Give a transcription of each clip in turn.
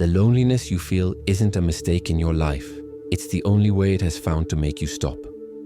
The loneliness you feel isn't a mistake in your life. It's the only way it has found to make you stop.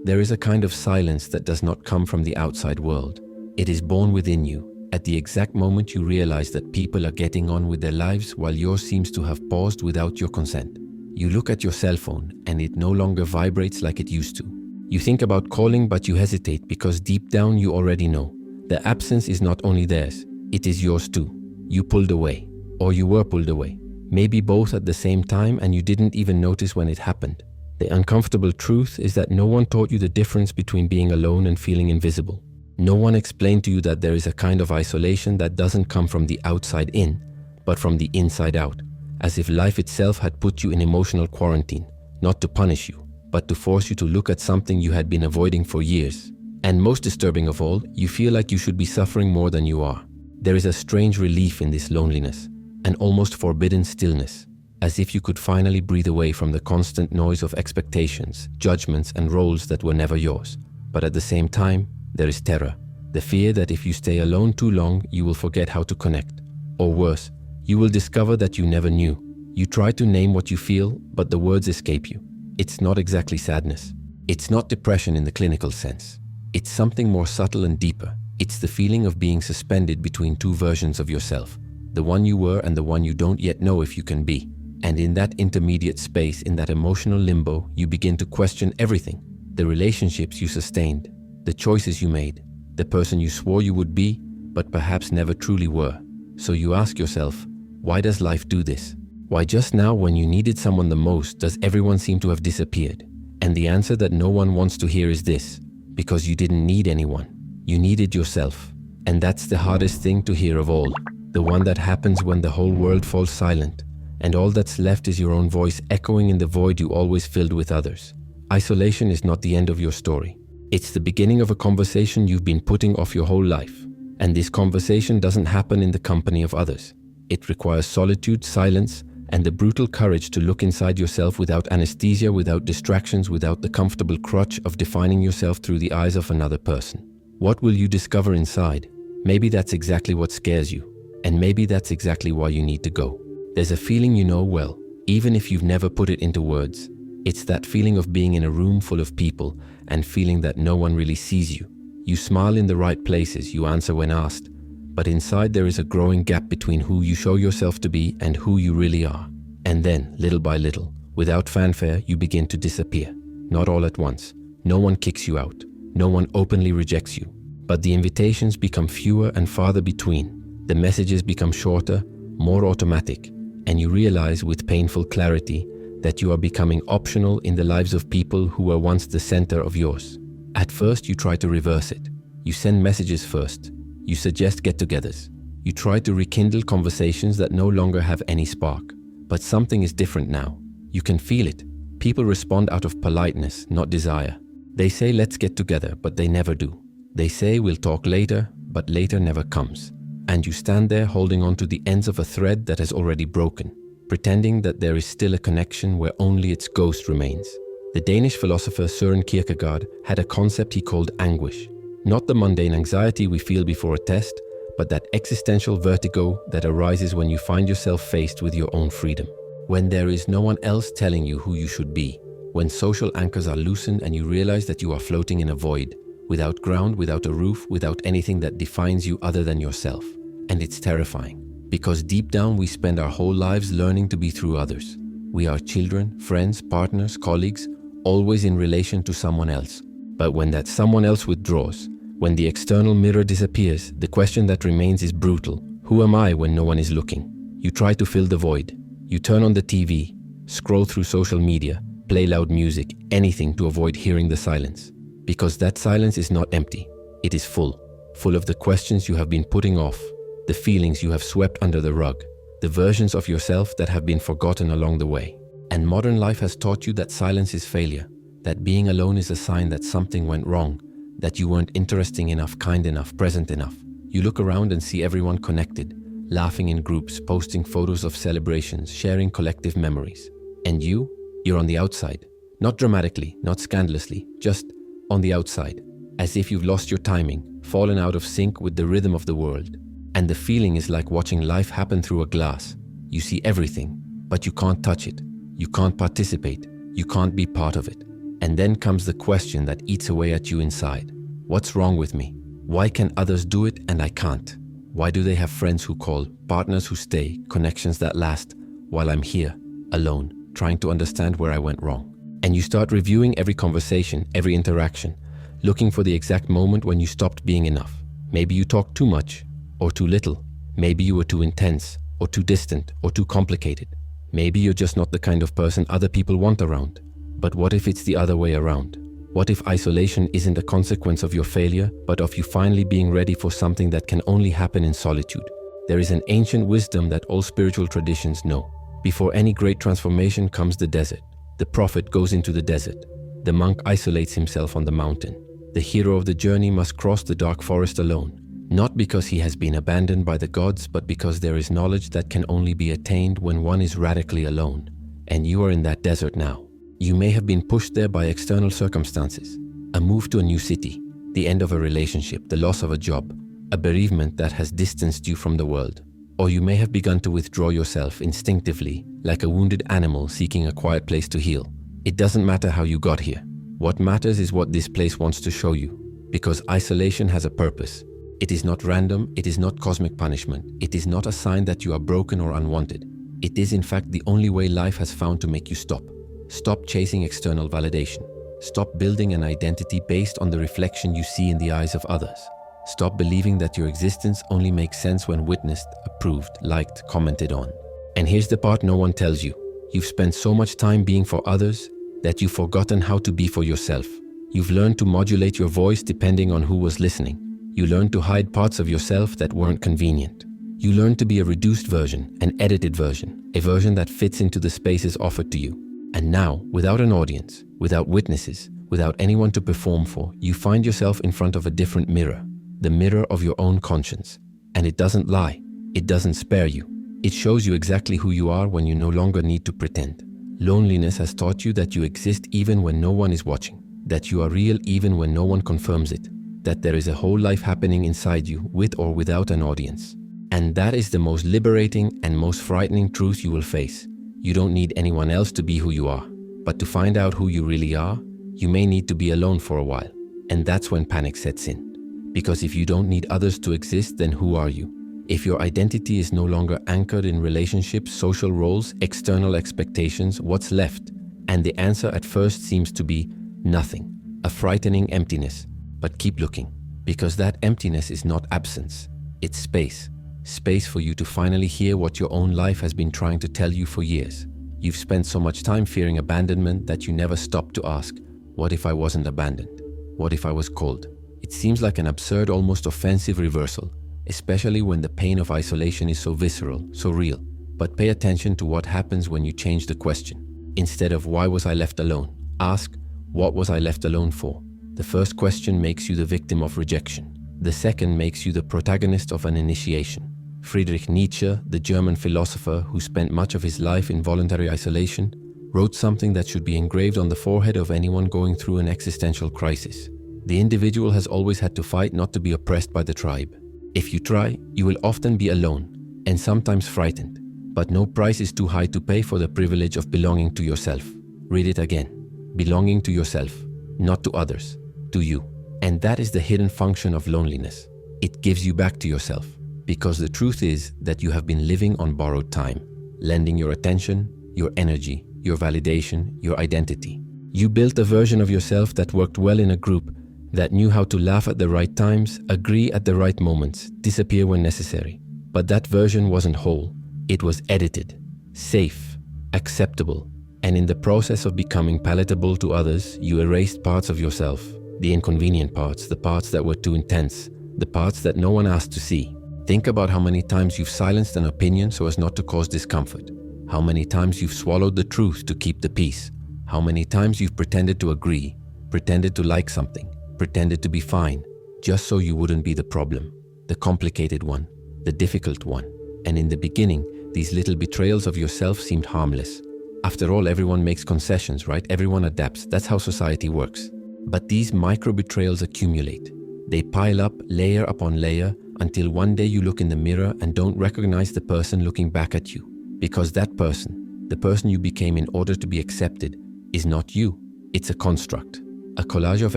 There is a kind of silence that does not come from the outside world. It is born within you, at the exact moment you realize that people are getting on with their lives while yours seems to have paused without your consent. You look at your cell phone and it no longer vibrates like it used to. You think about calling, but you hesitate because deep down you already know. The absence is not only theirs, it is yours too. You pulled away, or you were pulled away. Maybe both at the same time, and you didn't even notice when it happened. The uncomfortable truth is that no one taught you the difference between being alone and feeling invisible. No one explained to you that there is a kind of isolation that doesn't come from the outside in, but from the inside out, as if life itself had put you in emotional quarantine, not to punish you, but to force you to look at something you had been avoiding for years. And most disturbing of all, you feel like you should be suffering more than you are. There is a strange relief in this loneliness, an almost forbidden stillness, as if you could finally breathe away from the constant noise of expectations, judgments, and roles that were never yours. But at the same time, there is terror, the fear that if you stay alone too long, you will forget how to connect. Or worse, you will discover that you never knew. You try to name what you feel, but the words escape you. It's not exactly sadness. It's not depression in the clinical sense. It's something more subtle and deeper. It's the feeling of being suspended between two versions of yourself, the one you were and the one you don't yet know if you can be. And in that intermediate space, in that emotional limbo, you begin to question everything. The relationships you sustained, the choices you made, the person you swore you would be, but perhaps never truly were. So you ask yourself, why does life do this? Why just now, when you needed someone the most, does everyone seem to have disappeared? And the answer that no one wants to hear is this: because you didn't need anyone. You needed yourself. And that's the hardest thing to hear of all. The one that happens when the whole world falls silent, and all that's left is your own voice echoing in the void you always filled with others. Isolation is not the end of your story. It's the beginning of a conversation you've been putting off your whole life. And this conversation doesn't happen in the company of others. It requires solitude, silence, and the brutal courage to look inside yourself without anesthesia, without distractions, without the comfortable crutch of defining yourself through the eyes of another person. What will you discover inside? Maybe that's exactly what scares you. And maybe that's exactly why you need to go. There's a feeling you know well, even if you've never put it into words. It's that feeling of being in a room full of people and feeling that no one really sees you. You smile in the right places, you answer when asked, but inside there is a growing gap between who you show yourself to be and who you really are. And then, little by little, without fanfare, you begin to disappear. Not all at once. No one kicks you out. No one openly rejects you. But the invitations become fewer and farther between. The messages become shorter, more automatic, and you realize with painful clarity that you are becoming optional in the lives of people who were once the center of yours. At first, you try to reverse it. You send messages first. You suggest get-togethers. You try to rekindle conversations that no longer have any spark. But something is different now. You can feel it. People respond out of politeness, not desire. They say, let's get together, but they never do. They say, we'll talk later, but later never comes. And you stand there holding on to the ends of a thread that has already broken, pretending that there is still a connection where only its ghost remains. The Danish philosopher Søren Kierkegaard had a concept he called anguish. Not the mundane anxiety we feel before a test, but that existential vertigo that arises when you find yourself faced with your own freedom. When there is no one else telling you who you should be. When social anchors are loosened and you realize that you are floating in a void, without ground, without a roof, without anything that defines you other than yourself. And it's terrifying, because deep down we spend our whole lives learning to be through others. We are children, friends, partners, colleagues, always in relation to someone else. But when that someone else withdraws, when the external mirror disappears, the question that remains is brutal. Who am I when no one is looking? You try to fill the void. You turn on the TV, scroll through social media, play loud music, anything to avoid hearing the silence. Because that silence is not empty. It is full of the questions you have been putting off, the feelings you have swept under the rug, the versions of yourself that have been forgotten along the way. And modern life has taught you that silence is failure, that being alone is a sign that something went wrong, that you weren't interesting enough, kind enough, present enough. You look around and see everyone connected, laughing in groups, posting photos of celebrations, sharing collective memories. And you're on the outside. Not dramatically, not scandalously, just on the outside, as if you've lost your timing, fallen out of sync with the rhythm of the world. And the feeling is like watching life happen through a glass. You see everything, but you can't touch it. You can't participate. You can't be part of it. And then comes the question that eats away at you inside. What's wrong with me? Why can others do it and I can't? Why do they have friends who call, partners who stay, connections that last, while I'm here, alone, trying to understand where I went wrong? And you start reviewing every conversation, every interaction, looking for the exact moment when you stopped being enough. Maybe you talked too much or too little. Maybe you were too intense or too distant or too complicated. Maybe you're just not the kind of person other people want around. But what if it's the other way around? What if isolation isn't a consequence of your failure, but of you finally being ready for something that can only happen in solitude? There is an ancient wisdom that all spiritual traditions know. Before any great transformation comes the desert. The prophet goes into the desert. The monk isolates himself on the mountain. The hero of the journey must cross the dark forest alone, not because he has been abandoned by the gods, but because there is knowledge that can only be attained when one is radically alone. And you are in that desert now. You may have been pushed there by external circumstances, a move to a new city, the end of a relationship, the loss of a job, a bereavement that has distanced you from the world. Or you may have begun to withdraw yourself instinctively, like a wounded animal seeking a quiet place to heal. It doesn't matter how you got here. What matters is what this place wants to show you, because isolation has a purpose. It is not random, it is not cosmic punishment, it is not a sign that you are broken or unwanted. It is in fact the only way life has found to make you stop. Stop chasing external validation. Stop building an identity based on the reflection you see in the eyes of others. Stop believing that your existence only makes sense when witnessed, approved, liked, commented on. And here's the part no one tells you. You've spent so much time being for others that you've forgotten how to be for yourself. You've learned to modulate your voice depending on who was listening. You learned to hide parts of yourself that weren't convenient. You learned to be a reduced version, an edited version, a version that fits into the spaces offered to you. And now, without an audience, without witnesses, without anyone to perform for, you find yourself in front of a different mirror, the mirror of your own conscience. And it doesn't lie. It doesn't spare you. It shows you exactly who you are when you no longer need to pretend. Loneliness has taught you that you exist even when no one is watching, that you are real even when no one confirms it, that there is a whole life happening inside you with or without an audience. And that is the most liberating and most frightening truth you will face. You don't need anyone else to be who you are. But to find out who you really are, you may need to be alone for a while. And that's when panic sets in. Because if you don't need others to exist, then who are you? If your identity is no longer anchored in relationships, social roles, external expectations, what's left? And the answer at first seems to be nothing, a frightening emptiness. But keep looking, because that emptiness is not absence, it's space. Space for you to finally hear what your own life has been trying to tell you for years. You've spent so much time fearing abandonment that you never stopped to ask, what if I wasn't abandoned? What if I was cold? It seems like an absurd, almost offensive reversal, especially when the pain of isolation is so visceral, so real. But pay attention to what happens when you change the question. Instead of why was I left alone, ask, what was I left alone for? The first question makes you the victim of rejection. The second makes you the protagonist of an initiation. Friedrich Nietzsche, the German philosopher who spent much of his life in voluntary isolation, wrote something that should be engraved on the forehead of anyone going through an existential crisis. The individual has always had to fight not to be oppressed by the tribe. If you try, you will often be alone, and sometimes frightened. But no price is too high to pay for the privilege of belonging to yourself. Read it again. Belonging to yourself, not to others, to you. And that is the hidden function of loneliness. It gives you back to yourself. Because the truth is that you have been living on borrowed time, lending your attention, your energy, your validation, your identity. You built a version of yourself that worked well in a group, that knew how to laugh at the right times, agree at the right moments, disappear when necessary. But that version wasn't whole. It was edited, safe, acceptable. And in the process of becoming palatable to others, you erased parts of yourself, the inconvenient parts, the parts that were too intense, the parts that no one asked to see. Think about how many times you've silenced an opinion so as not to cause discomfort. How many times you've swallowed the truth to keep the peace. How many times you've pretended to agree, pretended to like something, pretended to be fine, just so you wouldn't be the problem, the complicated one, the difficult one. And in the beginning, these little betrayals of yourself seemed harmless. After all, everyone makes concessions, right? Everyone adapts. That's how society works. But these micro-betrayals accumulate. They pile up layer upon layer until one day you look in the mirror and don't recognize the person looking back at you. Because that person, The person you became in order to be accepted is not you. It's a construct, a collage of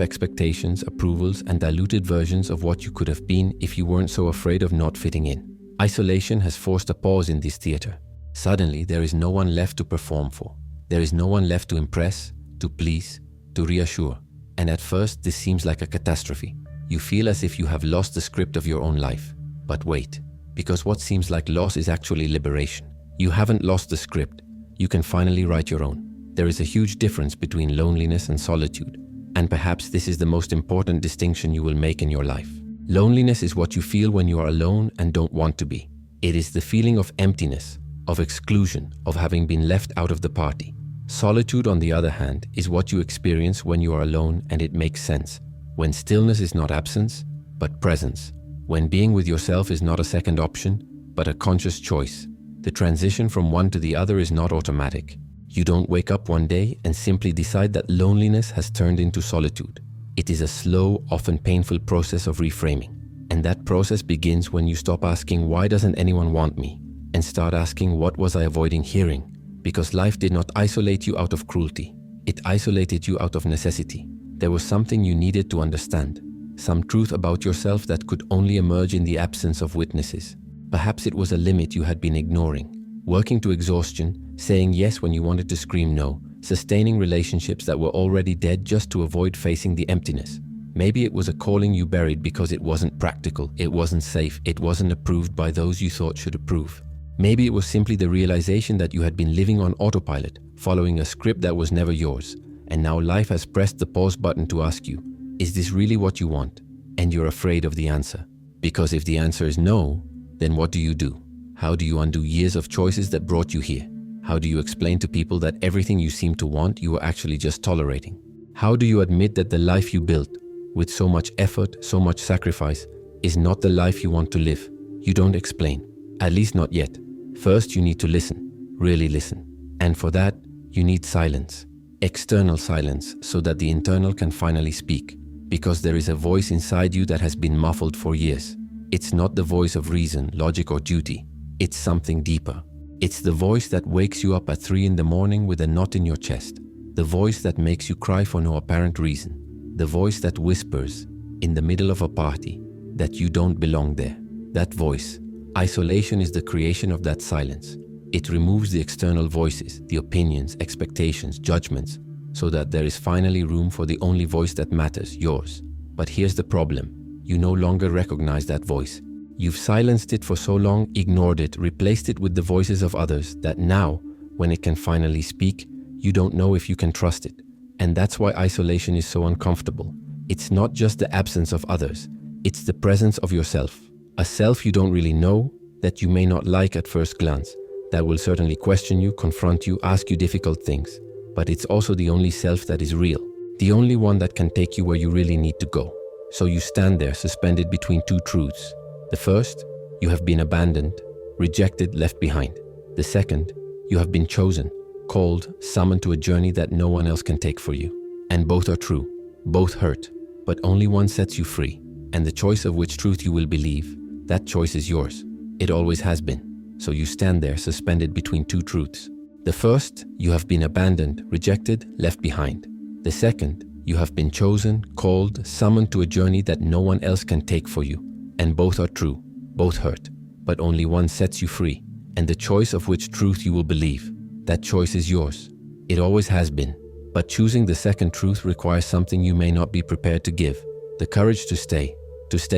expectations, approvals, and diluted versions of what you could have been if you weren't so afraid of not fitting in. Isolation has forced a pause in this theater. Suddenly, there is no one left to perform for. There is no one left to impress, to please, to reassure. And at first, this seems like a catastrophe. You feel as if you have lost the script of your own life. But wait, because what seems like loss is actually liberation. You haven't lost the script. You can finally write your own. There is a huge difference between loneliness and solitude. And perhaps this is the most important distinction you will make in your life. Loneliness is what you feel when you are alone and don't want to be. It is the feeling of emptiness, of exclusion, of having been left out of the party. Solitude, on the other hand, is what you experience when you are alone and it makes sense. When stillness is not absence, but presence. When being with yourself is not a second option, but a conscious choice. The transition from one to the other is not automatic. You don't wake up one day and simply decide that loneliness has turned into solitude. It is a slow, often painful process of reframing. And that process begins when you stop asking, why doesn't anyone want me? And start asking, what was I avoiding hearing? Because life did not isolate you out of cruelty. It isolated you out of necessity. There was something you needed to understand. Some truth about yourself that could only emerge in the absence of witnesses. Perhaps it was a limit you had been ignoring. Working to exhaustion, saying yes when you wanted to scream no, sustaining relationships that were already dead just to avoid facing the emptiness. Maybe it was a calling you buried because it wasn't practical, it wasn't safe, it wasn't approved by those you thought should approve. Maybe it was simply the realization that you had been living on autopilot, following a script that was never yours, and now life has pressed the pause button to ask you, is this really what you want? And you're afraid of the answer. Because if the answer is no, then what do you do? How do you undo years of choices that brought you here? How do you explain to people that everything you seem to want, you were actually just tolerating? How do you admit that the life you built, with so much effort, so much sacrifice, is not the life you want to live? You don't explain, at least not yet. First, you need to listen, really listen. And for that, you need silence, external silence, so that the internal can finally speak. Because there is a voice inside you that has been muffled for years. It's not the voice of reason, logic, or duty. It's something deeper. It's the voice that wakes you up at 3 in the morning with a knot in your chest. The voice that makes you cry for no apparent reason. The voice that whispers, in the middle of a party, that you don't belong there. That voice. Isolation is the creation of that silence. It removes the external voices, the opinions, expectations, judgments, so that there is finally room for the only voice that matters, yours. But here's the problem. You no longer recognize that voice. You've silenced it for so long, ignored it, replaced it with the voices of others, that now, when it can finally speak, you don't know if you can trust it. And that's why isolation is so uncomfortable. It's not just the absence of others, it's the presence of yourself. A self you don't really know, that you may not like at first glance, that will certainly question you, confront you, ask you difficult things. But it's also the only self that is real, the only one that can take you where you really need to go. So you stand there suspended between two truths. The first, you have been abandoned, rejected, left behind. The second, you have been chosen, called, summoned to a journey that no one else can take for you. And both are true, both hurt, but only one sets you free. And the choice of which truth you will believe, that choice is yours. It always has been. So you stand there suspended between two truths. The first, you have been abandoned, rejected, left behind. The second, you have been chosen, called, summoned to a journey that no one else can take for you. And both are true, both hurt, but only one sets you free. And the choice of which truth you will believe, that choice is yours. It always has been. But choosing the second truth requires something you may not be prepared to give. The courage to stay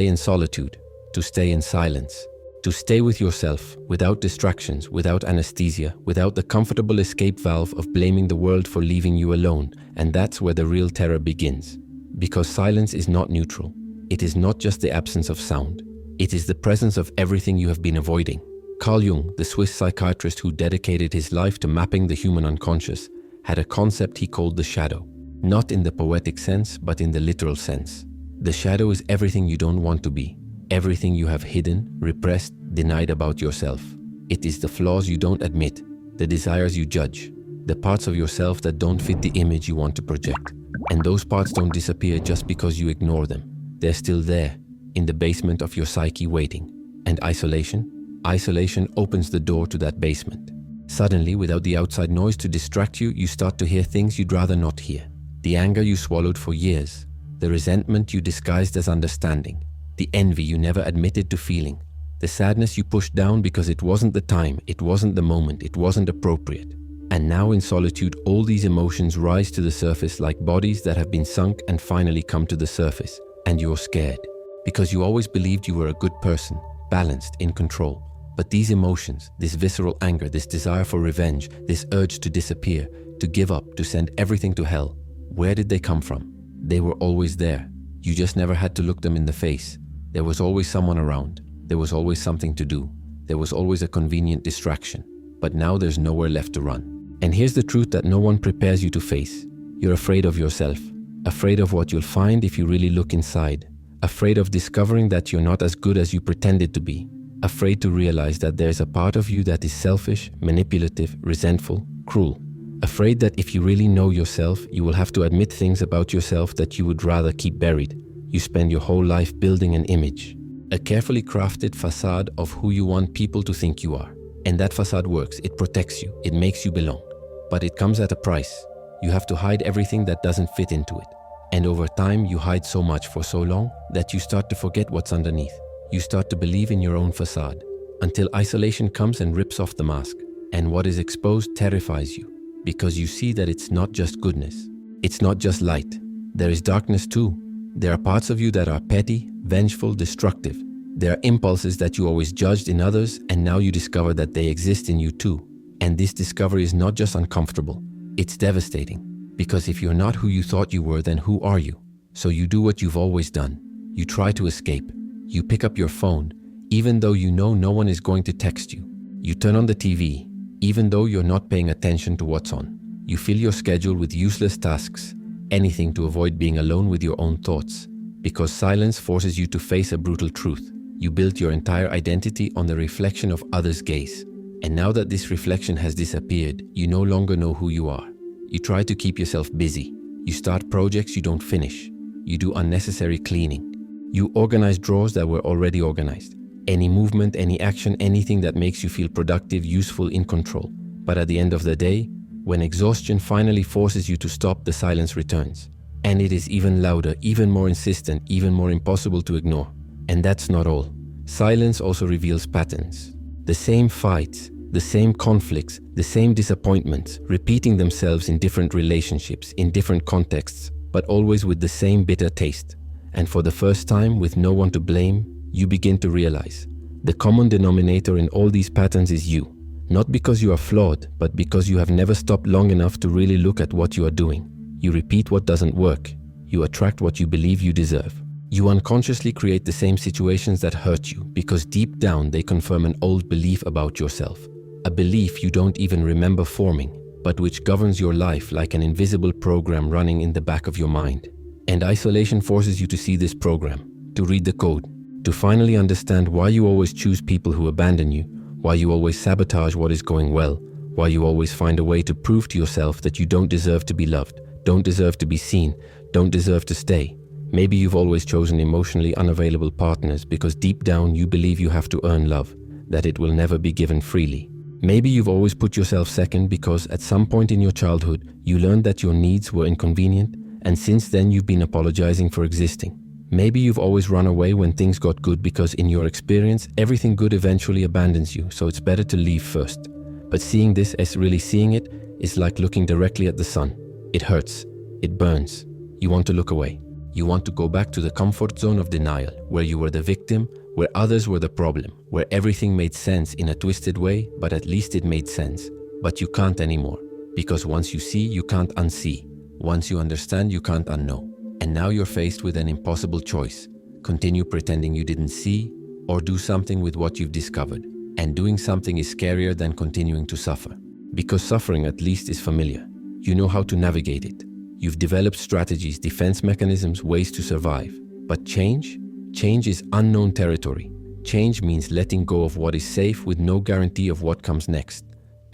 in solitude, to stay in silence, to stay with yourself, without distractions, without anesthesia, without the comfortable escape valve of blaming the world for leaving you alone. And that's where the real terror begins. Because silence is not neutral. It is not just the absence of sound. It is the presence of everything you have been avoiding. Carl Jung, the Swiss psychiatrist who dedicated his life to mapping the human unconscious, had a concept he called the shadow. Not in the poetic sense, but in the literal sense. The shadow is everything you don't want to be. Everything you have hidden, repressed, denied about yourself. It is the flaws you don't admit, the desires you judge, the parts of yourself that don't fit the image you want to project. And those parts don't disappear just because you ignore them. They're still there, in the basement of your psyche waiting. And isolation? Isolation opens the door to that basement. Suddenly, without the outside noise to distract you, you start to hear things you'd rather not hear. The anger you swallowed for years, the resentment you disguised as understanding, the envy you never admitted to feeling, the sadness you pushed down because it wasn't the time, it wasn't the moment, it wasn't appropriate. And now in solitude, all these emotions rise to the surface like bodies that have been sunk and finally come to the surface. And you're scared, because you always believed you were a good person, balanced, in control. But these emotions, this visceral anger, this desire for revenge, this urge to disappear, to give up, to send everything to hell, where did they come from? They were always there. You just never had to look them in the face. There was always someone around. There was always something to do. There was always a convenient distraction. But now there's nowhere left to run. And here's the truth that no one prepares you to face. You're afraid of yourself, afraid of what you'll find if you really look inside, afraid of discovering that you're not as good as you pretended to be, afraid to realize that there's a part of you that is selfish, manipulative, resentful, cruel, afraid that if you really know yourself, you will have to admit things about yourself that you would rather keep buried. You spend your whole life building an image, a carefully crafted facade of who you want people to think you are. And that facade works, it protects you, it makes you belong. But it comes at a price. You have to hide everything that doesn't fit into it. And over time, you hide so much for so long that you start to forget what's underneath. You start to believe in your own facade, until isolation comes and rips off the mask. And what is exposed terrifies you, because you see that it's not just goodness. It's not just light. There is darkness too. There are parts of you that are petty, vengeful, destructive. There are impulses that you always judged in others, and now you discover that they exist in you too. And this discovery is not just uncomfortable, it's devastating. Because if you're not who you thought you were, then who are you? So you do what you've always done. You try to escape. You pick up your phone, even though you know no one is going to text you. You turn on the TV, even though you're not paying attention to what's on. You fill your schedule with useless tasks, anything to avoid being alone with your own thoughts. Because silence forces you to face a brutal truth. You built your entire identity on the reflection of others' gaze. And now that this reflection has disappeared, you no longer know who you are. You try to keep yourself busy. You start projects you don't finish. You do unnecessary cleaning. You organize drawers that were already organized. Any movement, any action, anything that makes you feel productive, useful, in control. But at the end of the day, when exhaustion finally forces you to stop, the silence returns. And it is even louder, even more insistent, even more impossible to ignore. And that's not all. Silence also reveals patterns. The same fights, the same conflicts, the same disappointments, repeating themselves in different relationships, in different contexts, but always with the same bitter taste. And for the first time, with no one to blame, you begin to realize the common denominator in all these patterns is you. Not because you are flawed, but because you have never stopped long enough to really look at what you are doing. You repeat what doesn't work. You attract what you believe you deserve. You unconsciously create the same situations that hurt you because deep down they confirm an old belief about yourself. A belief you don't even remember forming, but which governs your life like an invisible program running in the back of your mind. And isolation forces you to see this program, to read the code, to finally understand why you always choose people who abandon you, why you always sabotage what is going well, why you always find a way to prove to yourself that you don't deserve to be loved, don't deserve to be seen, don't deserve to stay. Maybe you've always chosen emotionally unavailable partners because deep down you believe you have to earn love, that it will never be given freely. Maybe you've always put yourself second because at some point in your childhood, you learned that your needs were inconvenient, and since then you've been apologizing for existing. Maybe you've always run away when things got good because in your experience, everything good eventually abandons you, so it's better to leave first. But seeing this as really seeing it is like looking directly at the sun. It hurts. It burns. You want to look away. You want to go back to the comfort zone of denial, where you were the victim, where others were the problem, where everything made sense in a twisted way, but at least it made sense. But you can't anymore, because once you see, you can't unsee. Once you understand, you can't unknow. And now you're faced with an impossible choice. Continue pretending you didn't see, or do something with what you've discovered. And doing something is scarier than continuing to suffer. Because suffering at least is familiar. You know how to navigate it. You've developed strategies, defense mechanisms, ways to survive. But change? Change is unknown territory. Change means letting go of what is safe with no guarantee of what comes next.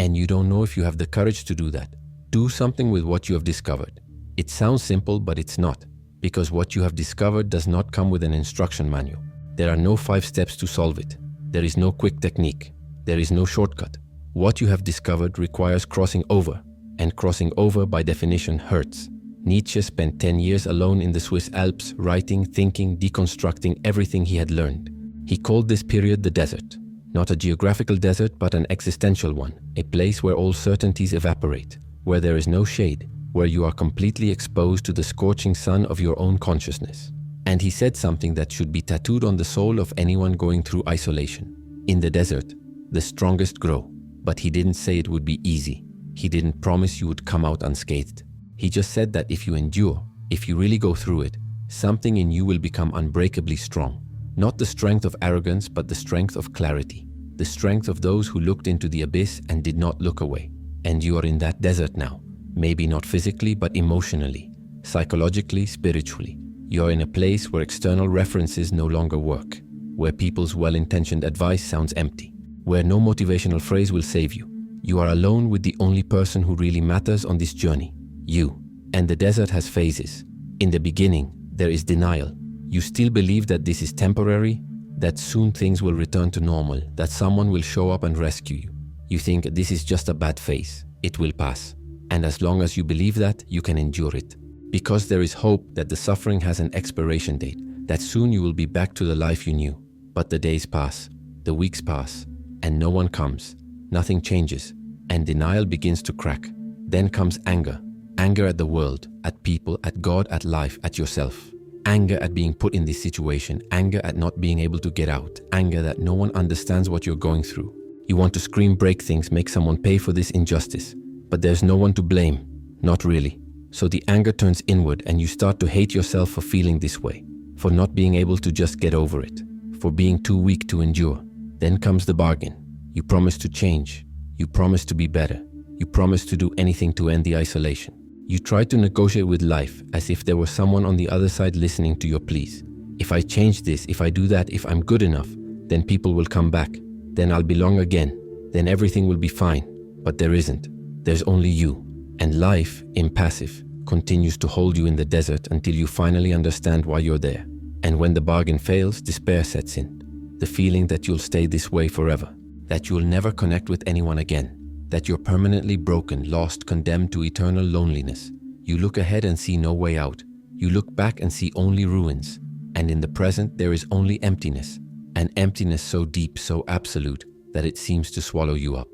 And you don't know if you have the courage to do that. Do something with what you have discovered. It sounds simple, but it's not. Because what you have discovered does not come with an instruction manual. There are no 5 steps to solve it. There is no quick technique. There is no shortcut. What you have discovered requires crossing over, and crossing over by definition hurts. Nietzsche spent 10 years alone in the Swiss Alps, writing, thinking, deconstructing everything he had learned. He called this period the desert. Not a geographical desert, but an existential one, a place where all certainties evaporate, where there is no shade, where you are completely exposed to the scorching sun of your own consciousness. And he said something that should be tattooed on the soul of anyone going through isolation. In the desert, the strongest grow. But he didn't say it would be easy. He didn't promise you would come out unscathed. He just said that if you endure, if you really go through it, something in you will become unbreakably strong. Not the strength of arrogance, but the strength of clarity. The strength of those who looked into the abyss and did not look away. And you are in that desert now. Maybe not physically, but emotionally, psychologically, spiritually. You are in a place where external references no longer work, where people's well-intentioned advice sounds empty, where no motivational phrase will save you. You are alone with the only person who really matters on this journey, you. And the desert has phases. In the beginning, there is denial. You still believe that this is temporary, that soon things will return to normal, that someone will show up and rescue you. You think this is just a bad phase, it will pass. And as long as you believe that, you can endure it. Because there is hope that the suffering has an expiration date, that soon you will be back to the life you knew. But the days pass, the weeks pass, and no one comes. Nothing changes, and denial begins to crack. Then comes anger. Anger at the world, at people, at God, at life, at yourself. Anger at being put in this situation, anger at not being able to get out, anger that no one understands what you're going through. You want to scream, break things, make someone pay for this injustice. But there's no one to blame, not really. So the anger turns inward and you start to hate yourself for feeling this way, for not being able to just get over it, for being too weak to endure. Then comes the bargain. You promise to change. You promise to be better. You promise to do anything to end the isolation. You try to negotiate with life as if there was someone on the other side listening to your pleas. If I change this, if I do that, if I'm good enough, then people will come back. Then I'll belong again. Then everything will be fine. But there isn't. There's only you. And life, impassive, continues to hold you in the desert until you finally understand why you're there. And when the bargain fails, despair sets in. The feeling that you'll stay this way forever. That you'll never connect with anyone again. That you're permanently broken, lost, condemned to eternal loneliness. You look ahead and see no way out. You look back and see only ruins. And in the present, there is only emptiness. An emptiness so deep, so absolute, that it seems to swallow you up.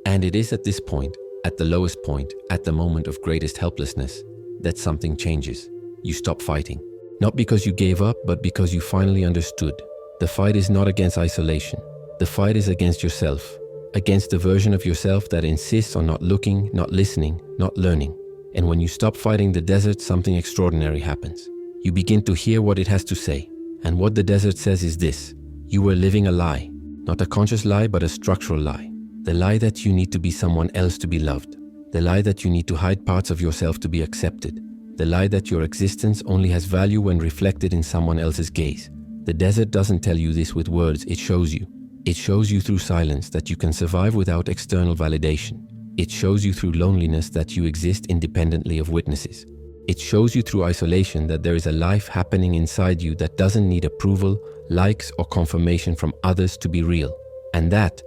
And it is at this point, at the lowest point, at the moment of greatest helplessness, that something changes. You stop fighting. Not because you gave up, but because you finally understood. The fight is not against isolation. The fight is against yourself. Against the version of yourself that insists on not looking, not listening, not learning. And when you stop fighting the desert, something extraordinary happens. You begin to hear what it has to say. And what the desert says is this: you were living a lie. Not a conscious lie, but a structural lie. The lie that you need to be someone else to be loved. The lie that you need to hide parts of yourself to be accepted. The lie that your existence only has value when reflected in someone else's gaze. The desert doesn't tell you this with words, it shows you. It shows you through silence that you can survive without external validation. It shows you through loneliness that you exist independently of witnesses. It shows you through isolation that there is a life happening inside you that doesn't need approval, likes, or confirmation from others to be real. And that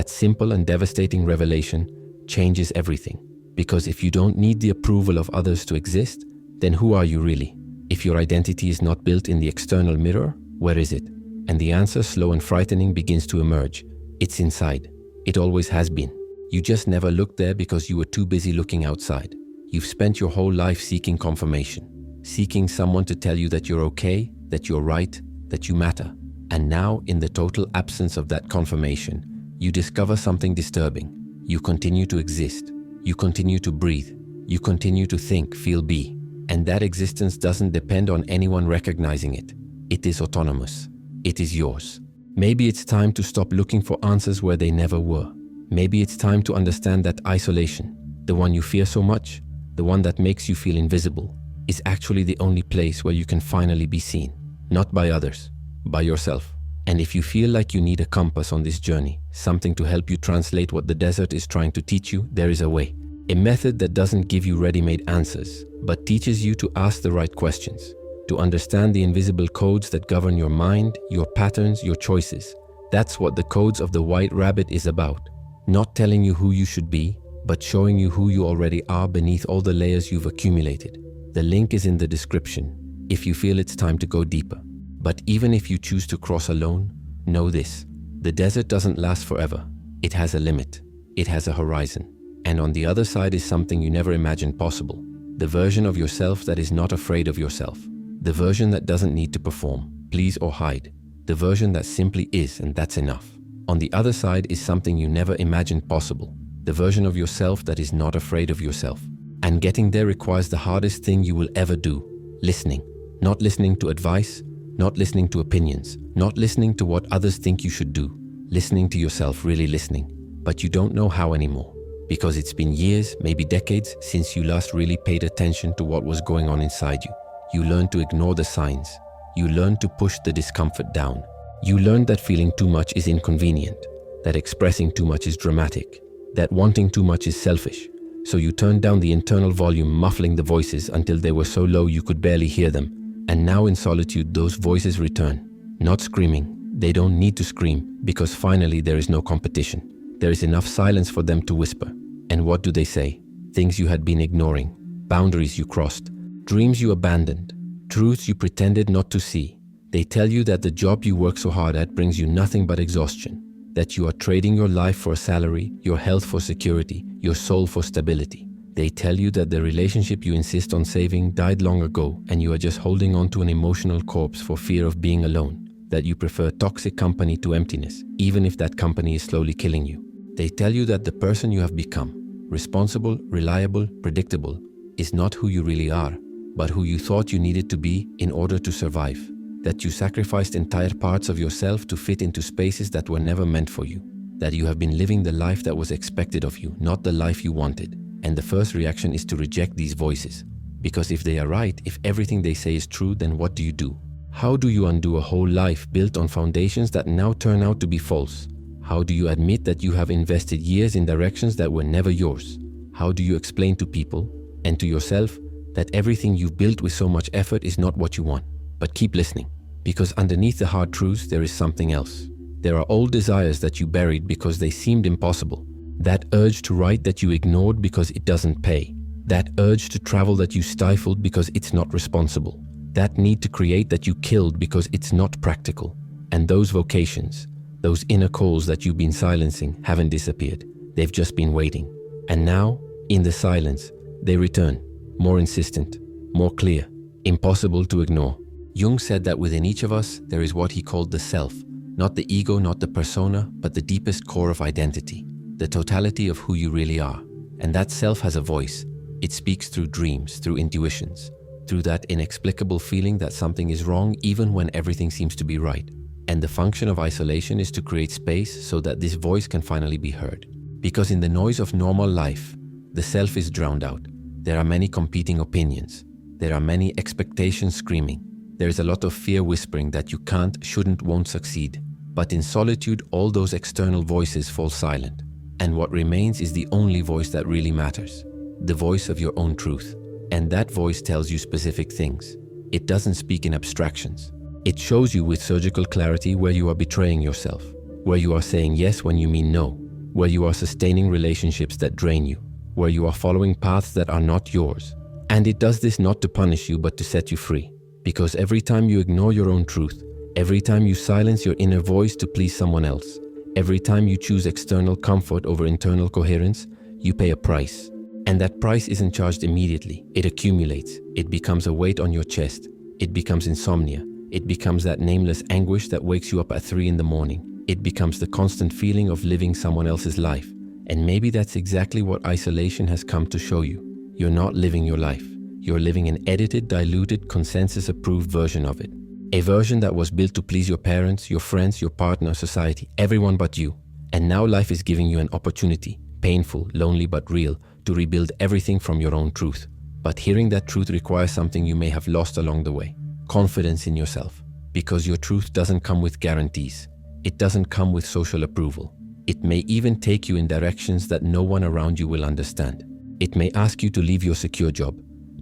simple and devastating revelation changes everything. Because if you don't need the approval of others to exist, then who are you really? If your identity is not built in the external mirror, where is it? And the answer, slow and frightening, begins to emerge. It's inside. It always has been. You just never looked there because you were too busy looking outside. You've spent your whole life seeking confirmation, seeking someone to tell you that you're okay, that you're right, that you matter. And now, in the total absence of that confirmation, you discover something disturbing. You continue to exist. You continue to breathe. You continue to think, feel, be. And that existence doesn't depend on anyone recognizing it. It is autonomous. It is yours. Maybe it's time to stop looking for answers where they never were. Maybe it's time to understand that isolation, the one you fear so much, the one that makes you feel invisible, is actually the only place where you can finally be seen. Not by others, by yourself. And if you feel like you need a compass on this journey, something to help you translate what the desert is trying to teach you, there is a way. A method that doesn't give you ready-made answers, but teaches you to ask the right questions, to understand the invisible codes that govern your mind, your patterns, your choices. That's what the codes of the white rabbit is about. Not telling you who you should be, but showing you who you already are beneath all the layers you've accumulated. The link is in the description if you feel it's time to go deeper. But even if you choose to cross alone, know this: the desert doesn't last forever. It has a limit. It has a horizon. And on the other side is something you never imagined possible. The version of yourself that is not afraid of yourself. The version that doesn't need to perform, please or hide. The version that simply is, and that's enough. On the other side is something you never imagined possible. The version of yourself that is not afraid of yourself. And getting there requires the hardest thing you will ever do: listening. Not listening to advice, not listening to opinions, not listening to what others think you should do. Listening to yourself, really listening. But you don't know how anymore. Because it's been years, maybe decades, since you last really paid attention to what was going on inside you. You learned to ignore the signs. You learned to push the discomfort down. You learned that feeling too much is inconvenient, that expressing too much is dramatic, that wanting too much is selfish. So you turned down the internal volume, muffling the voices until they were so low you could barely hear them. And now in solitude, those voices return. Not screaming. They don't need to scream, because finally there is no competition. There is enough silence for them to whisper. And what do they say? Things you had been ignoring, boundaries you crossed, dreams you abandoned, truths you pretended not to see. They tell you that the job you work so hard at brings you nothing but exhaustion, that you are trading your life for a salary, your health for security, your soul for stability. They tell you that the relationship you insist on saving died long ago and you are just holding on to an emotional corpse for fear of being alone, that you prefer toxic company to emptiness, even if that company is slowly killing you. They tell you that the person you have become, responsible, reliable, predictable, is not who you really are, but who you thought you needed to be in order to survive. That you sacrificed entire parts of yourself to fit into spaces that were never meant for you. That you have been living the life that was expected of you, not the life you wanted. And the first reaction is to reject these voices. Because if they are right, if everything they say is true, then what do you do? How do you undo a whole life built on foundations that now turn out to be false? How do you admit that you have invested years in directions that were never yours? How do you explain to people and to yourself that everything you've built with so much effort is not what you want? But keep listening, because underneath the hard truths there is something else. There are old desires that you buried because they seemed impossible. That urge to write that you ignored because it doesn't pay. That urge to travel that you stifled because it's not responsible. That need to create that you killed because it's not practical. And those vocations, those inner calls that you've been silencing, haven't disappeared. They've just been waiting. And now, in the silence, they return, more insistent, more clear, impossible to ignore. Jung said that within each of us, there is what he called the self. Not the ego, not the persona, but the deepest core of identity. The totality of who you really are. And that self has a voice. It speaks through dreams, through intuitions, through that inexplicable feeling that something is wrong even when everything seems to be right. And the function of isolation is to create space so that this voice can finally be heard. Because in the noise of normal life, the self is drowned out. There are many competing opinions. There are many expectations screaming. There is a lot of fear whispering that you can't, shouldn't, won't succeed. But in solitude, all those external voices fall silent. And what remains is the only voice that really matters. The voice of your own truth. And that voice tells you specific things. It doesn't speak in abstractions. It shows you with surgical clarity where you are betraying yourself, where you are saying yes when you mean no, where you are sustaining relationships that drain you, where you are following paths that are not yours. And it does this not to punish you, but to set you free. Because every time you ignore your own truth, every time you silence your inner voice to please someone else, every time you choose external comfort over internal coherence, you pay a price. And that price isn't charged immediately. It accumulates. It becomes a weight on your chest. It becomes insomnia. It becomes that nameless anguish that wakes you up at 3 in the morning. It becomes the constant feeling of living someone else's life. And maybe that's exactly what isolation has come to show you. You're not living your life. You're living an edited, diluted, consensus-approved version of it. A version that was built to please your parents, your friends, your partner, society, everyone but you. And now life is giving you an opportunity, painful, lonely but real, to rebuild everything from your own truth. But hearing that truth requires something you may have lost along the way. Confidence in yourself. Because your truth doesn't come with guarantees. It doesn't come with social approval. It may even take you in directions that no one around you will understand. It may ask you to leave your secure job,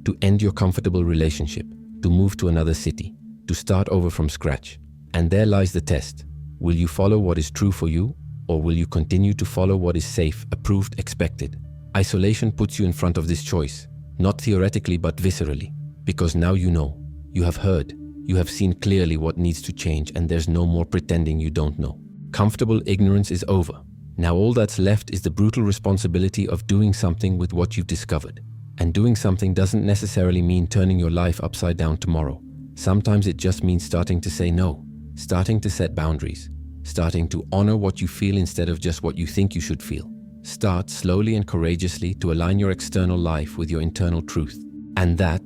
to end your comfortable relationship, to move to another city, to start over from scratch. And there lies the test. Will you follow what is true for you, Or will you continue to follow what is safe, approved, expected? Isolation puts you in front of this choice, not theoretically but viscerally, because now you know, you have heard, you have seen clearly what needs to change, and there's no more pretending you don't know. Comfortable ignorance is over. Now all that's left is the brutal responsibility of doing something with what you've discovered. And doing something doesn't necessarily mean turning your life upside down tomorrow. Sometimes it just means starting to say no, starting to set boundaries, starting to honor what you feel instead of just what you think you should feel. Start slowly and courageously to align your external life with your internal truth. And that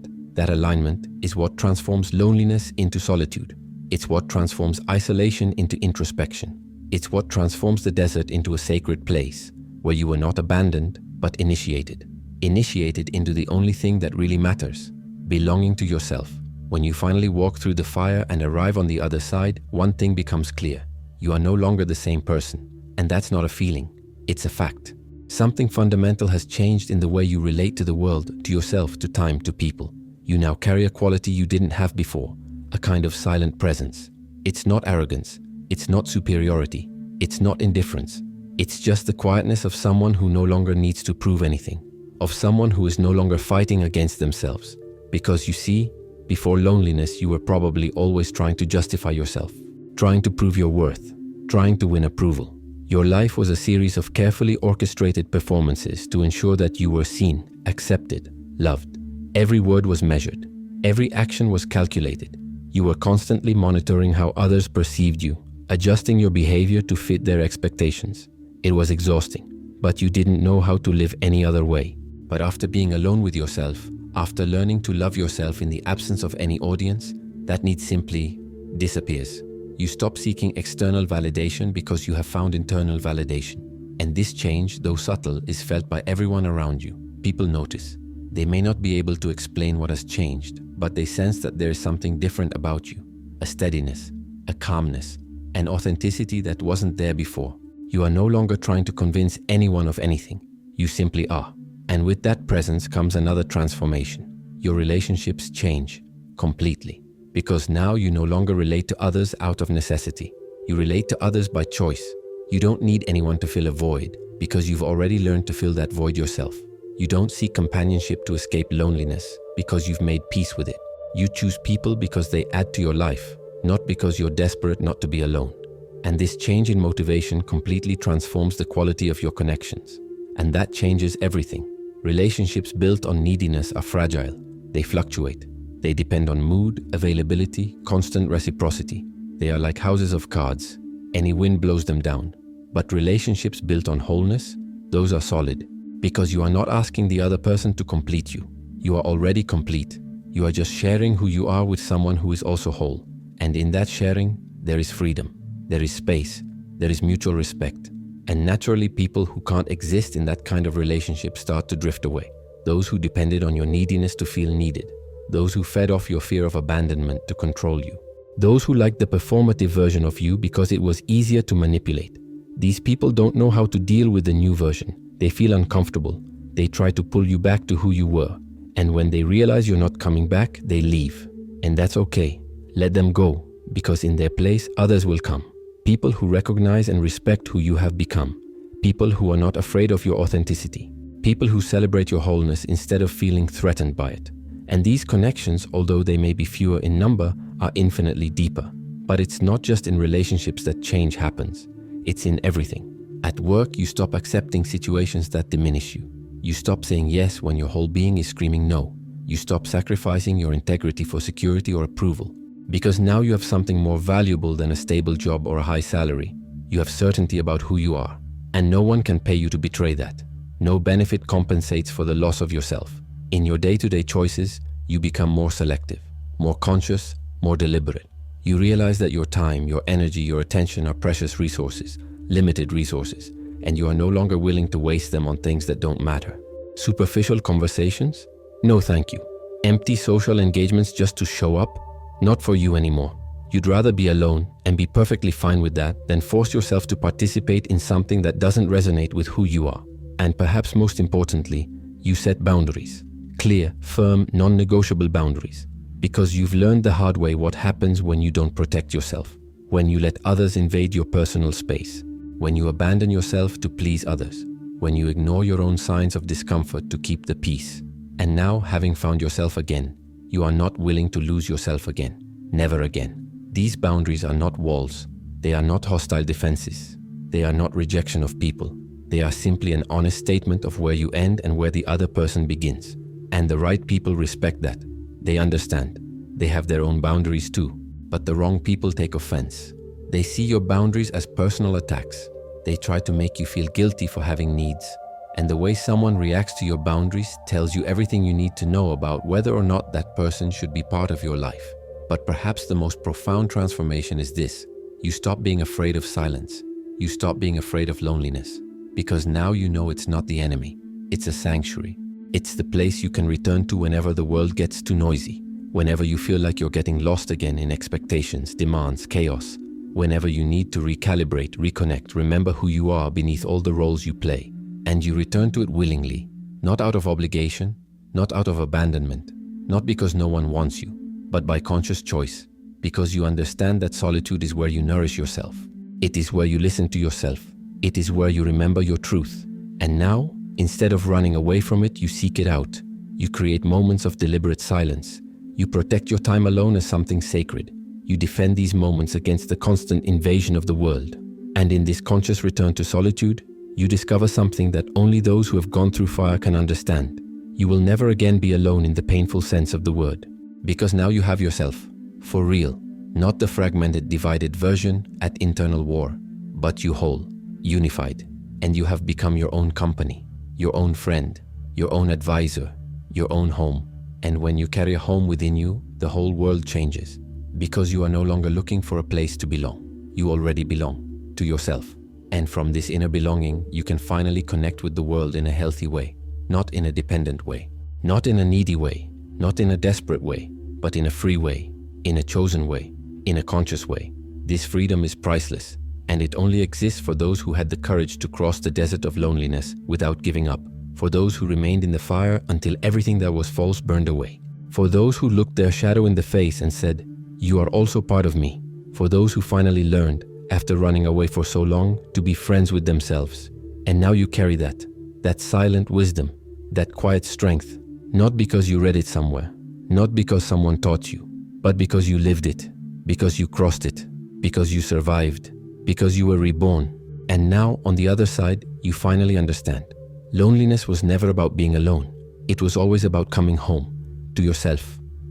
alignment is what transforms loneliness into solitude. It's what transforms isolation into introspection. It's what transforms the desert into a sacred place where you were not abandoned, but initiated. Initiated into the only thing that really matters, belonging to yourself. When you finally walk through the fire and arrive on the other side, one thing becomes clear. You are no longer the same person. And that's not a feeling, it's a fact. Something fundamental has changed in the way you relate to the world, to yourself, to time, to people. You now carry a quality you didn't have before, a kind of silent presence. It's not arrogance, it's not superiority, it's not indifference. It's just the quietness of someone who no longer needs to prove anything, of someone who is no longer fighting against themselves. Because you see, before loneliness, you were probably always trying to justify yourself, trying to prove your worth, trying to win approval. Your life was a series of carefully orchestrated performances to ensure that you were seen, accepted, loved. Every word was measured. Every action was calculated. You were constantly monitoring how others perceived you, adjusting your behavior to fit their expectations. It was exhausting, but you didn't know how to live any other way. But after being alone with yourself, after learning to love yourself in the absence of any audience, that need simply disappears. You stop seeking external validation because you have found internal validation. And this change, though subtle, is felt by everyone around you. People notice. They may not be able to explain what has changed, but they sense that there is something different about you. A steadiness, a calmness, an authenticity that wasn't there before. You are no longer trying to convince anyone of anything. You simply are. And with that presence comes another transformation. Your relationships change completely. Because now you no longer relate to others out of necessity. You relate to others by choice. You don't need anyone to fill a void because you've already learned to fill that void yourself. You don't seek companionship to escape loneliness because you've made peace with it. You choose people because they add to your life, not because you're desperate not to be alone. And this change in motivation completely transforms the quality of your connections. And that changes everything. Relationships built on neediness are fragile. They fluctuate. They depend on mood, availability, constant reciprocity. They are like houses of cards. Any wind blows them down. But relationships built on wholeness, those are solid. Because you are not asking the other person to complete you. You are already complete. You are just sharing who you are with someone who is also whole. And in that sharing, there is freedom. There is space. There is mutual respect. And naturally, people who can't exist in that kind of relationship start to drift away. Those who depended on your neediness to feel needed. Those who fed off your fear of abandonment to control you. Those who liked the performative version of you because it was easier to manipulate. These people don't know how to deal with the new version. They feel uncomfortable. They try to pull you back to who you were. And when they realize you're not coming back, they leave. And that's okay. Let them go, because in their place, others will come. People who recognize and respect who you have become. People who are not afraid of your authenticity. People who celebrate your wholeness instead of feeling threatened by it. And these connections, although they may be fewer in number, are infinitely deeper. But it's not just in relationships that change happens. It's in everything. At work, you stop accepting situations that diminish you. You stop saying yes when your whole being is screaming no. You stop sacrificing your integrity for security or approval. Because now you have something more valuable than a stable job or a high salary. You have certainty about who you are. And no one can pay you to betray that. No benefit compensates for the loss of yourself. In your day-to-day choices, you become more selective, more conscious, more deliberate. You realize that your time, your energy, your attention are precious resources, limited resources, and you are no longer willing to waste them on things that don't matter. Superficial conversations? No thank you. Empty social engagements just to show up? Not for you anymore. You'd rather be alone and be perfectly fine with that than force yourself to participate in something that doesn't resonate with who you are. And perhaps most importantly, you set boundaries. Clear, firm, non-negotiable boundaries. Because you've learned the hard way what happens when you don't protect yourself. When you let others invade your personal space. when you abandon yourself to please others, when you ignore your own signs of discomfort to keep the peace. And now, having found yourself again, you are not willing to lose yourself again. Never again. These boundaries are not walls. They are not hostile defenses. They are not rejection of people. They are simply an honest statement of where you end and where the other person begins. And the right people respect that. They understand. They have their own boundaries too. But the wrong people take offense. They see your boundaries as personal attacks. They try to make you feel guilty for having needs. And the way someone reacts to your boundaries tells you everything you need to know about whether or not that person should be part of your life. But perhaps the most profound transformation is this. You stop being afraid of silence. You stop being afraid of loneliness. Because now you know it's not the enemy. It's a sanctuary. It's the place you can return to whenever the world gets too noisy. Whenever you feel like you're getting lost again in expectations, demands, chaos. Whenever you need to recalibrate, reconnect, remember who you are beneath all the roles you play. And you return to it willingly, not out of obligation, not out of abandonment, not because no one wants you, but by conscious choice, because you understand that solitude is where you nourish yourself. It is where you listen to yourself. It is where you remember your truth. And now, instead of running away from it, you seek it out. You create moments of deliberate silence. You protect your time alone as something sacred. You defend these moments against the constant invasion of the world. And in this conscious return to solitude, you discover something that only those who have gone through fire can understand. You will never again be alone in the painful sense of the word. Because now you have yourself, for real, not the fragmented, divided version at internal war, but you whole, unified, and you have become your own company, your own friend, your own advisor, your own home. And when you carry a home within you, the whole world changes. Because you are no longer looking for a place to belong. You already belong to yourself. And from this inner belonging, you can finally connect with the world in a healthy way, not in a dependent way, not in a needy way, not in a desperate way, but in a free way, in a chosen way, in a conscious way. This freedom is priceless, and it only exists for those who had the courage to cross the desert of loneliness without giving up, for those who remained in the fire until everything that was false burned away, for those who looked their shadow in the face and said, "You are also part of me," for those who finally learned, after running away for so long, to be friends with themselves. And now you carry that silent wisdom, that quiet strength, not because you read it somewhere, not because someone taught you, but because you lived it, because you crossed it, because you survived, because you were reborn. And now, on the other side, you finally understand. Loneliness was never about being alone. It was always about coming home, to yourself,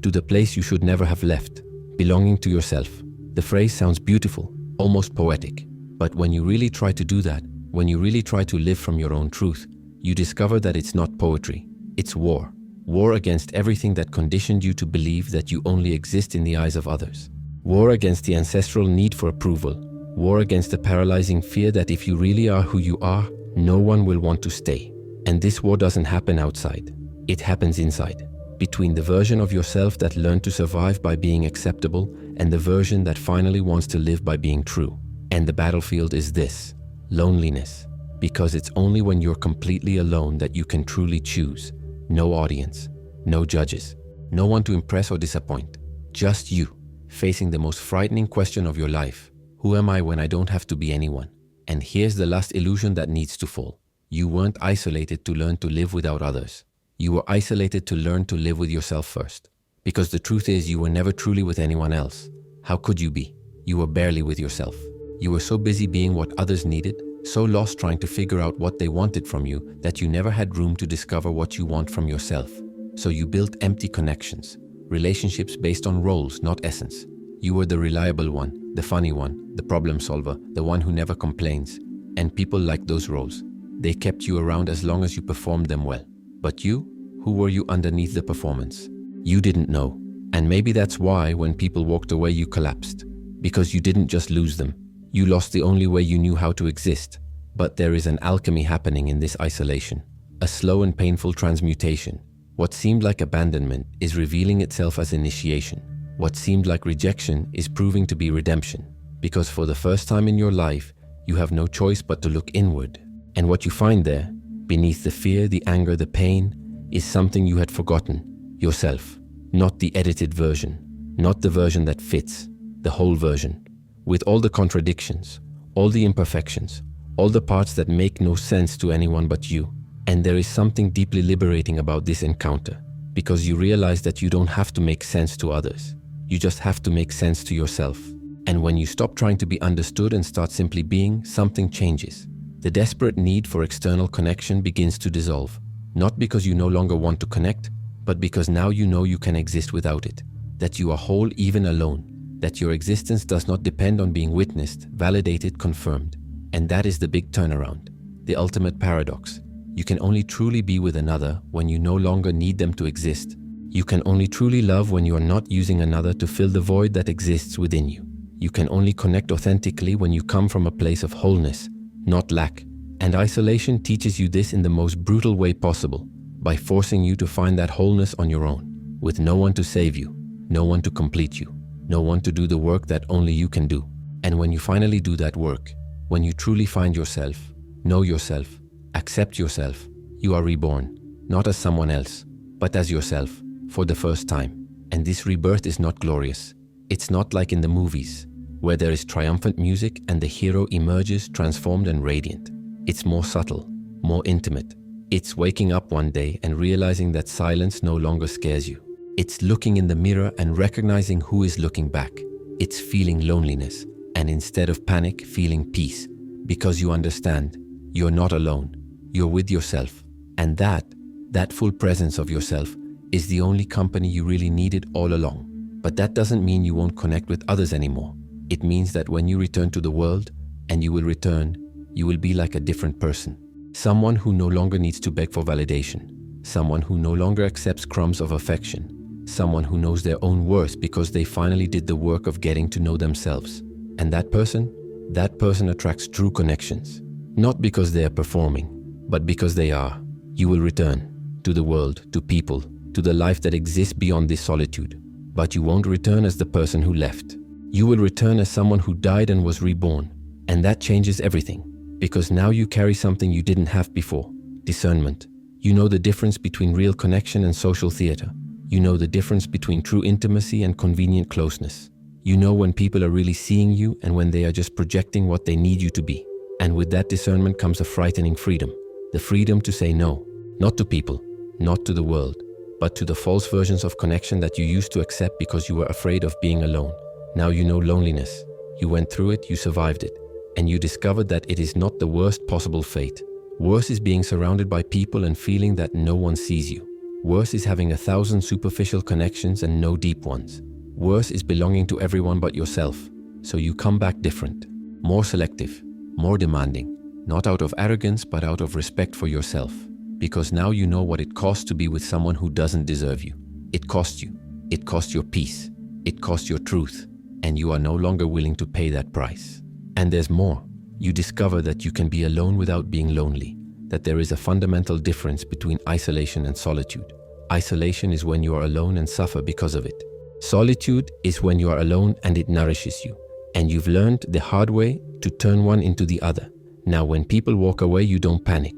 to the place you should never have left, belonging to yourself. The phrase sounds beautiful, almost poetic. But when you really try to do that, when you really try to live from your own truth, you discover that it's not poetry, it's war. War against everything that conditioned you to believe that you only exist in the eyes of others. War against the ancestral need for approval. War against the paralyzing fear that if you really are who you are, no one will want to stay. And this war doesn't happen outside. It happens inside. Between the version of yourself that learned to survive by being acceptable and the version that finally wants to live by being true. And the battlefield is this: loneliness. Because it's only when you're completely alone that you can truly choose. No audience, no judges, no one to impress or disappoint. Just you, facing the most frightening question of your life. Who am I when I don't have to be anyone? And here's the last illusion that needs to fall. You weren't isolated to learn to live without others. You were isolated to learn to live with yourself first. Because the truth is, you were never truly with anyone else. How could you be? You were barely with yourself. You were so busy being what others needed, so lost trying to figure out what they wanted from you, that you never had room to discover what you want from yourself. So you built empty connections, relationships based on roles, not essence. You were the reliable one, the funny one, the problem solver, the one who never complains. And people liked those roles. They kept you around as long as you performed them well. But you? Who were you underneath the performance? You didn't know. And maybe that's why when people walked away you collapsed. Because you didn't just lose them. You lost the only way you knew how to exist. But there is an alchemy happening in this isolation. A slow and painful transmutation. What seemed like abandonment is revealing itself as initiation. What seemed like rejection is proving to be redemption. Because for the first time in your life, you have no choice but to look inward. And what you find there, beneath the fear, the anger, the pain, is something you had forgotten. Yourself. Not the edited version. Not the version that fits. The whole version. With all the contradictions, all the imperfections, all the parts that make no sense to anyone but you. And there is something deeply liberating about this encounter, because you realize that you don't have to make sense to others. You just have to make sense to yourself. And when you stop trying to be understood and start simply being, something changes. The desperate need for external connection begins to dissolve, not because you no longer want to connect, but because now you know you can exist without it, that you are whole even alone, that your existence does not depend on being witnessed, validated, confirmed. And that is the big turnaround, the ultimate paradox. You can only truly be with another when you no longer need them to exist. You can only truly love when you are not using another to fill the void that exists within you. You can only connect authentically when you come from a place of wholeness, not lack. And isolation teaches you this in the most brutal way possible, by forcing you to find that wholeness on your own, with no one to save you, no one to complete you, no one to do the work that only you can do. And when you finally do that work, when you truly find yourself, know yourself, accept yourself, you are reborn, not as someone else, but as yourself, for the first time. And this rebirth is not glorious. It's not like in the movies, where there is triumphant music and the hero emerges transformed and radiant. It's more subtle, more intimate. It's waking up one day and realizing that silence no longer scares you. It's looking in the mirror and recognizing who is looking back. It's feeling loneliness, and instead of panic, feeling peace, because you understand, you're not alone. You're with yourself, and that full presence of yourself is the only company you really needed all along. But that doesn't mean you won't connect with others anymore. It means that when you return to the world, and you will return, you will be like a different person. Someone who no longer needs to beg for validation. Someone who no longer accepts crumbs of affection. Someone who knows their own worth because they finally did the work of getting to know themselves. And that person attracts true connections. Not because they are performing, but because they are. You will return to the world, to people, to the life that exists beyond this solitude. But you won't return as the person who left. You will return as someone who died and was reborn. And that changes everything, because now you carry something you didn't have before: discernment. You know the difference between real connection and social theater. You know the difference between true intimacy and convenient closeness. You know when people are really seeing you and when they are just projecting what they need you to be. And with that discernment comes a frightening freedom. The freedom to say no, not to people, not to the world, but to the false versions of connection that you used to accept because you were afraid of being alone. Now you know loneliness. You went through it, you survived it, and you discovered that it is not the worst possible fate. Worse is being surrounded by people and feeling that no one sees you. Worse is having 1,000 superficial connections and no deep ones. Worse is belonging to everyone but yourself. So you come back different, more selective, more demanding, not out of arrogance but out of respect for yourself. Because now you know what it costs to be with someone who doesn't deserve you. It costs you. It costs your peace. It costs your truth. And you are no longer willing to pay that price. And there's more. You discover that you can be alone without being lonely. That there is a fundamental difference between isolation and solitude. Isolation is when you are alone and suffer because of it. Solitude is when you are alone and it nourishes you. And you've learned the hard way to turn one into the other. Now when people walk away, you don't panic.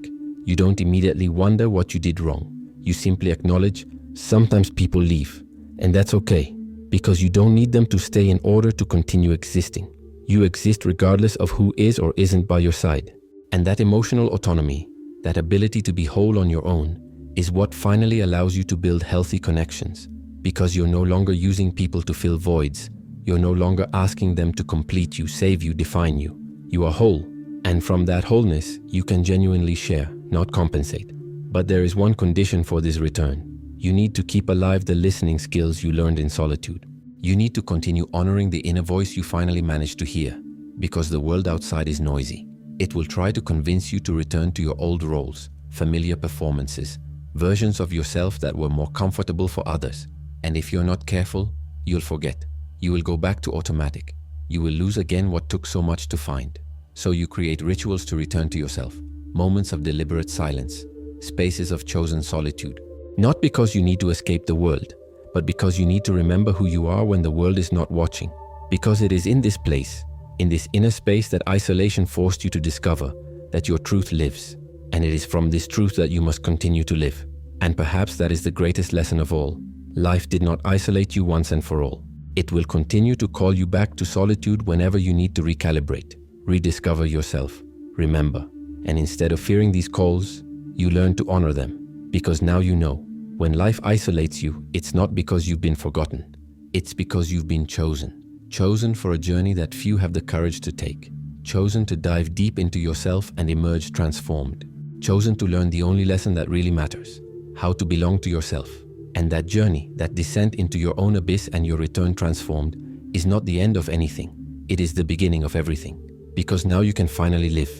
You don't immediately wonder what you did wrong. You simply acknowledge, sometimes people leave. And that's okay, because you don't need them to stay in order to continue existing. You exist regardless of who is or isn't by your side. And that emotional autonomy, that ability to be whole on your own, is what finally allows you to build healthy connections. Because you're no longer using people to fill voids. You're no longer asking them to complete you, save you, define you. You are whole. And from that wholeness, you can genuinely share, not compensate. But there is one condition for this return. You need to keep alive the listening skills you learned in solitude. You need to continue honoring the inner voice you finally managed to hear, because the world outside is noisy. It will try to convince you to return to your old roles, familiar performances, versions of yourself that were more comfortable for others. And if you're not careful, you'll forget. You will go back to automatic. You will lose again what took so much to find. So you create rituals to return to yourself, moments of deliberate silence, spaces of chosen solitude. Not because you need to escape the world, but because you need to remember who you are when the world is not watching. Because it is in this place, in this inner space that isolation forced you to discover that your truth lives. And it is from this truth that you must continue to live. And perhaps that is the greatest lesson of all. Life did not isolate you once and for all. It will continue to call you back to solitude whenever you need to recalibrate, rediscover yourself, remember. And instead of fearing these calls, you learn to honor them. Because now you know, when life isolates you, it's not because you've been forgotten. It's because you've been chosen. Chosen for a journey that few have the courage to take. Chosen to dive deep into yourself and emerge transformed. Chosen to learn the only lesson that really matters, how to belong to yourself. And that journey, that descent into your own abyss and your return transformed, is not the end of anything. It is the beginning of everything. Because now you can finally live.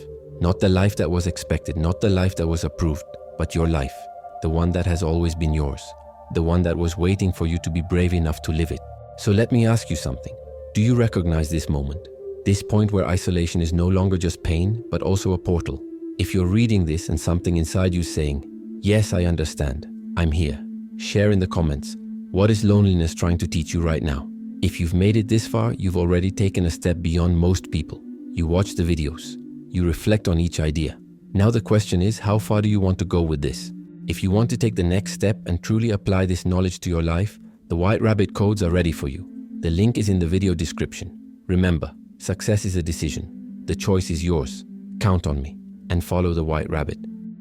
Not the life that was expected, not the life that was approved, but your life. The one that has always been yours. The one that was waiting for you to be brave enough to live it. So let me ask you something. Do you recognize this moment? This point where isolation is no longer just pain, but also a portal. If you're reading this and something inside you is saying, yes, I understand, I'm here, share in the comments, what is loneliness trying to teach you right now? If you've made it this far, you've already taken a step beyond most people. You watch the videos, you reflect on each idea. Now the question is, how far do you want to go with this? If you want to take the next step and truly apply this knowledge to your life, the White Rabbit codes are ready for you. The link is in the video description. Remember, success is a decision. The choice is yours. Count on me and follow the White Rabbit.